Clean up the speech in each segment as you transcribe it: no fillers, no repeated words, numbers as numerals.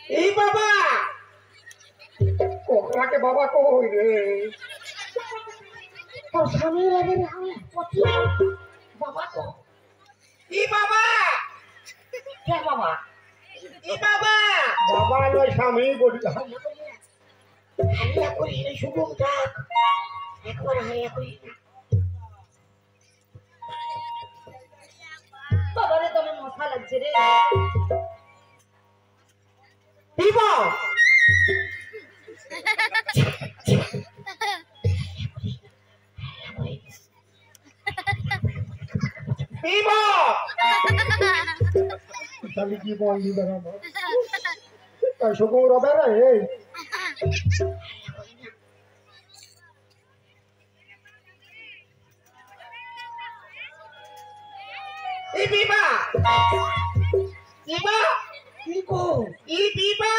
এই বাবা কোকড়াকে বাবা কই রে তোর স্বামী লাগে রে আমি পতিয়া বাবা কো এই বাবা কে বাবা এই বাবা বাবা নয় স্বামী বলি হারিয়া করি রে শুভম থাক একবার হারিয়া করি বাবারে তোমার মাথা লাগছে রে বিবা বিবা তাহলে কি বললি বেড়াবো তাই শুকুম রবে রে এই বিবা বিবা কিকো এই বিবা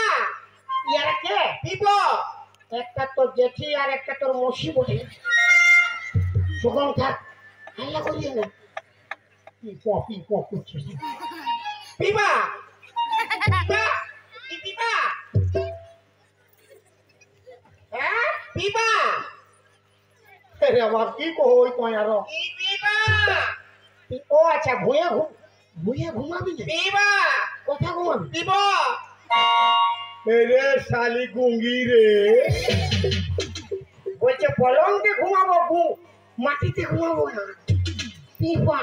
ইয়ার কে বিবা একটা তোর জেঠি আর একটা তোর মসি বলে শুকুম থাক হাল্লা করিয়ে না কি প করছিস বিবা বিবা এই বিবা হ্যাঁ বিবা রে আমার কি কই তুই আর এই বিবা ও আচ্ছা ভুঁয়ে ঘুমাবি না বিবা কথা ঘুমাবি বিবা রে শালি গুঙ্গি রে বলছে পলঙ্কে ঘুমাবো মাটিতে ঘুমাবো না পিপা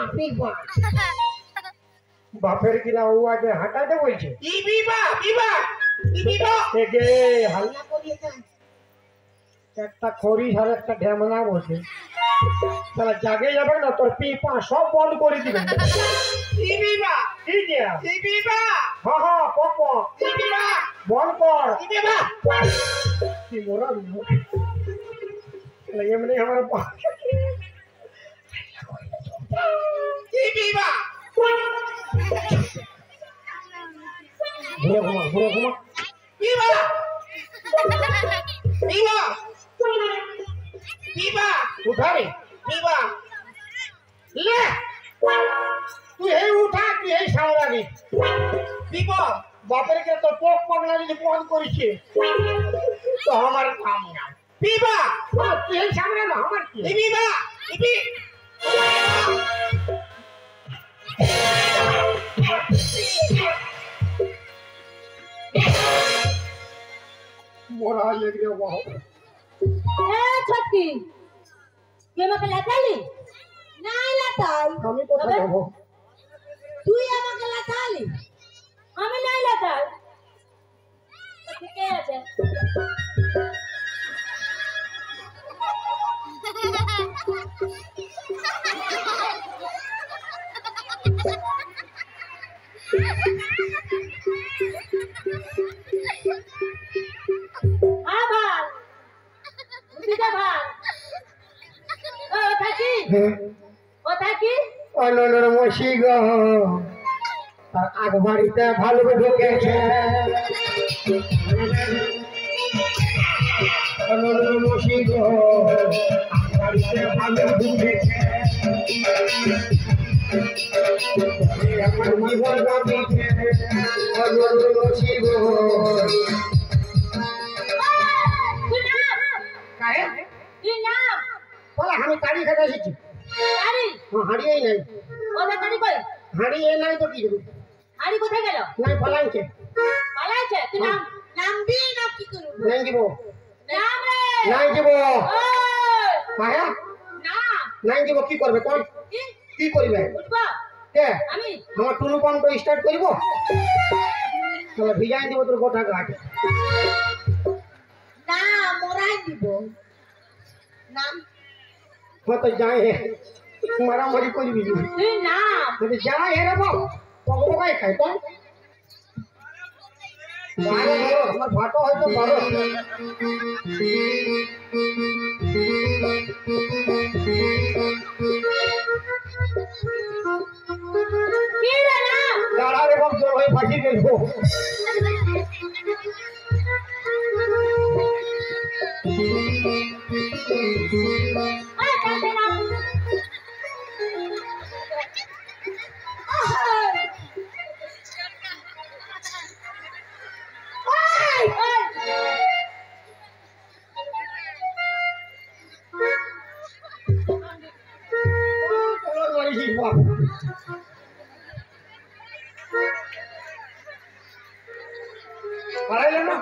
বাপের কিনা ও আগে হাঁটাতে বলছে এই বিবা বিবা এই বিবা একে হাল্লা করিয়ে দেন একটা খরিস আর একটা ঢেমনা বসে তাহলে জাগে যাবে না তোর পিপা সব বন্ধ করে দিবে এই বিবা কি দিয়া এই বিবা হ্যাঁ পপ এই বিবা বন্ধ কর এই বিবা কি মোরা এমনি আমার এই বিবা ঘুরে ঘুমা বিবা বিবা বিবা উঠা রে বিবা লে তুই এই উঠা তুই এই সামলাবি বিবা বাপের কে তো পোক পাগলা যদি ফোন করেছে তো আমার কাম না বিবা তুই এই সামলানো আমার কি এই বিবা এই মোরা লেগে বাহ ছটকি তুই আমাকে লাগালি নাই লাগাই আমি কোথায় যাবো তুই আমাকে লাগালি আমি নাই লাগাই ঠিকই আছে মসি গো আগ বাড়িতে ভালো ঢুকেছে মসি গো বাড়িতে ভালো ঢুকেছে আমার জীবন বাঁচিয়েছে মসি গো আমি কারি খেতে এসেছি হারিয়েই নাই হারিয়ে নাই তো কি দেবো আরে কোথায় গেল নাই পালাইছে পালাইছে তুই নাম নামবি না কি করব নাই দিব নাম রে নাই দিব ওই মায়া না নাই দিব কি করবে কোন কি করবে বুঝবা কে আমি আমার টুলু পাম্প স্টার্ট করব তাহলে ভিজাই দিব তোর গোটা ঘাট না মোরাই দিব নাম তো যাই হে মারামারি করবি তুই নাম যদি যাই হে রে বাপ পকপকাই খাই তো আমার ভাটো হয়তো বড় কি রে নাম দাঁড়া রে বাপ জোর হয়ে ফাঁসি গেল আয় কাছে নাম বাপ পারাইলে না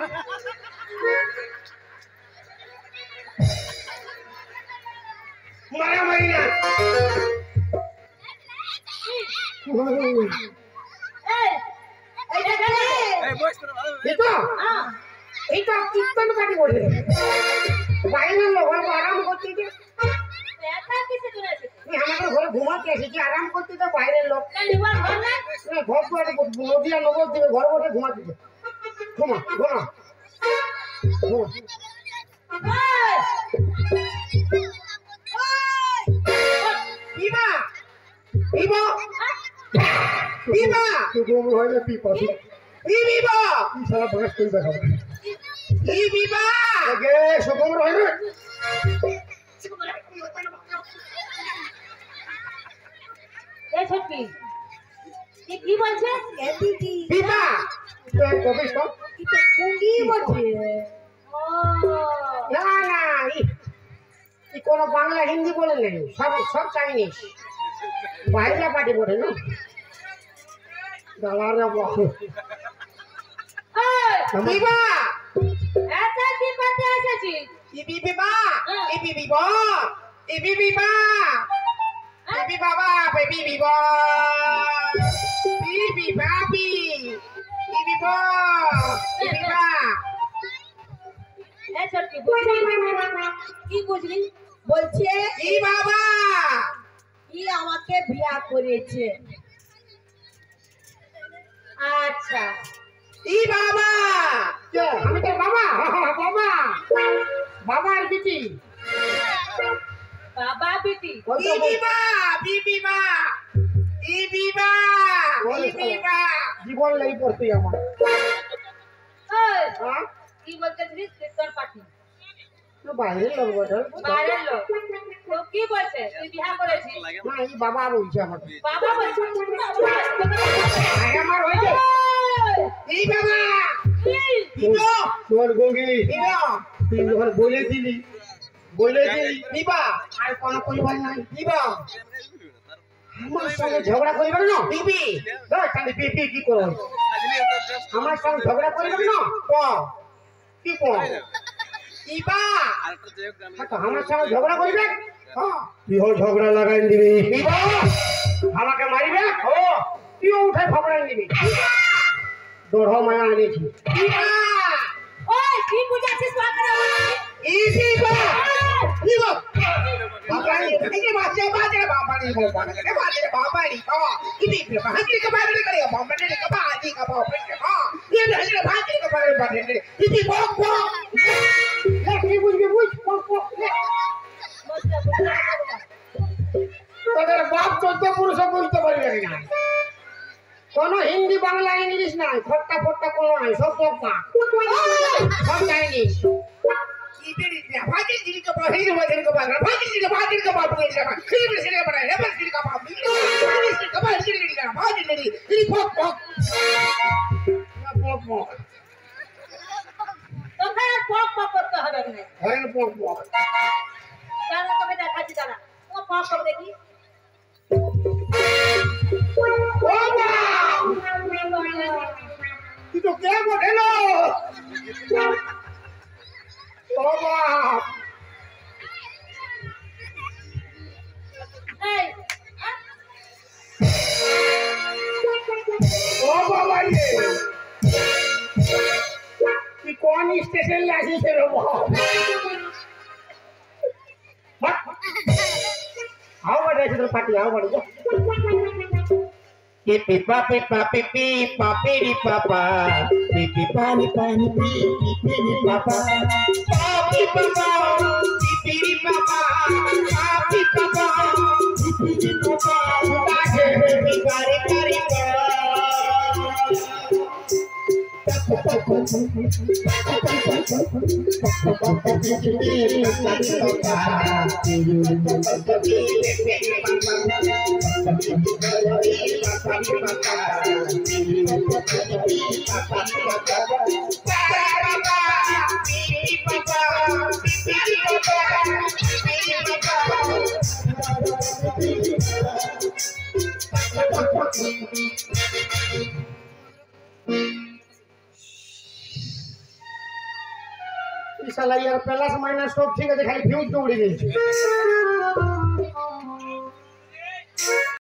মারামারি না এই এইটা গেলে এইটা কীর্তন পার্টি বলে বাইরের লোক আরাম করতে ব্যথা কিসে করেছে আমাদের ঘরে ঘুমাতে এসেছি আরাম করতে তো বাইরের লোক লিভার ঘর না ঘর করে নদিয়া নগর দিবে ঘর বসে ঘুমাতে ঘুমা ঘুমা বিমা বিমা বিমা সুগম হয় না পিপা বিমা কি সারা বাস করে দেখাবো বিমা আগে সুগম হয় না এই ছটকি কি বলছে বিমা কবে সব কি বলছে না না কোনো বাংলা হিন্দি বলে নেই সব সব চাইনিজ বাইরে পার্টি বলে না দালারে বাবু বিমা এটা কি করতে এসেছিস ইবি বিমা ইবি বিবা ইবি বিমা ইবি বাবা বেবি বিবা ইবি বাবি ইবি বা ইবি বা এই ছটকি বুঝলি কি বুঝলি বলছে ই বাবা ই আমাকে বিয়া করেছে আচ্ছা ই বাবা আমি তো বাবা বাবা বাবার বিটি বাবা বেটি ই বিবা বিবি বা ই বিবা ই বিবা জীবন লাই পড়তে আমার ওই হ্যাঁ কি বলতেছিস কীর্তন পার্টি তো বাইরে লোক বটে বাইরের লোক তো কি বলছে তুই বিয়া করেছিস না এই বাবা বলছে আমাকে বাবা বলছে আমার হইছে এই বাবা দিবা তোর গঙ্গি দিবা তুই যখন বলে দিলি দিবা আর কোন পরিবার নাই দিবা আমার সঙ্গে ঝগড়া করিবার না বিবি তাহলে পিপি কি করো আমার সঙ্গে ঝগড়া করিবার না ক কি কর দিবা তো আমার সঙ্গে ঝগড়া করিবে হ্যাঁ তুই ঝগড়া লাগাই দিবি দিবা আমাকে মারিবে ও তুই উঠে ঝগড়াই নিবি দড় মায়া আনেছি দিবা ওই কি বুঝাছিস বাকরা এই দিবা দিবা বাবা এই বাচ্চা বাচ্চা বাবা রে বাবা রে বাবা রে বাবা ইনি বাবা के बारे में करेगा बाबा ने कहा आदि का बाबा ने हां ये नहीं रे भाई के बारे में बात है इसी बक बक ले बुझ बक बक তোদের বাপ চোদ্দ পুরুষ বুঝতে পারবে না কোনো হিন্দি বাংলা ইংলিশ নাই ফট্টা ফট্টা কোনো নাই সব বকা সব চাইনিজ ইবেরি ভাজি জিনি কা বাহি রে ভাজি কা বাহি ভাজি কা বাপ রে কা খিলি রে রে বড় রে বস কা বাপ রে কা বাহি রে কা ভাজি রে রে পক পক পক পক তোকে পক পক করতে হবে না হ্যাঁ পক পক তাহলে তোকে দেখাচ্ছি দাঁড়া ও পক পক দেখি তুই তো কে বলে না বাবা এই ও বাবা রে তুই কোন স্টেশন লাগিস রে বাবা आओ बड़े इधर पार्टी आओ बड़े ये पिपा पिपा पिपी पापी पापा पिपी पानी पानी पिपी पापा पापी पापा पिपी पापा पापी पापा पिपी पापा बाजे बिगाड़ी करी শালা ইয়ার প্লাস মাইনাস সব ঠিক আছে, খালি ফিউজ তো উড়ে গেছে।